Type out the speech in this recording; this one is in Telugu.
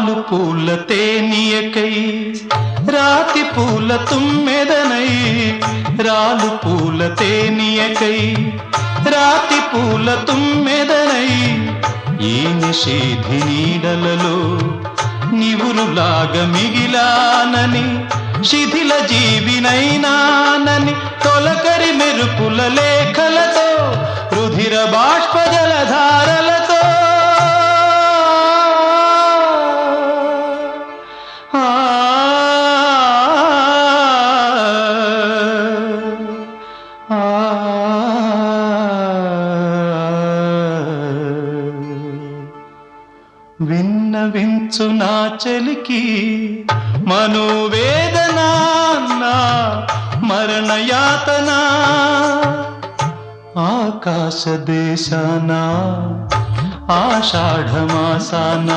రాలు పూల తేనియకై రాతి పూల తుమ్మెదనై రాలు పూల తేనియకై రాతి పూల తుమ్మెదనై ఈ నిషేధి నీడలలో నివురులాగా మిగిలానని శిథిల జీవినైనానని తొలకరి మెరుపుల లేఖలతో రుధిర బాష్ప జలధారలతో విన్నవించు నా చలికి మనోవేదన నా మరణయాతన ఆకాశ దేశాన ఆషాఢమాసాన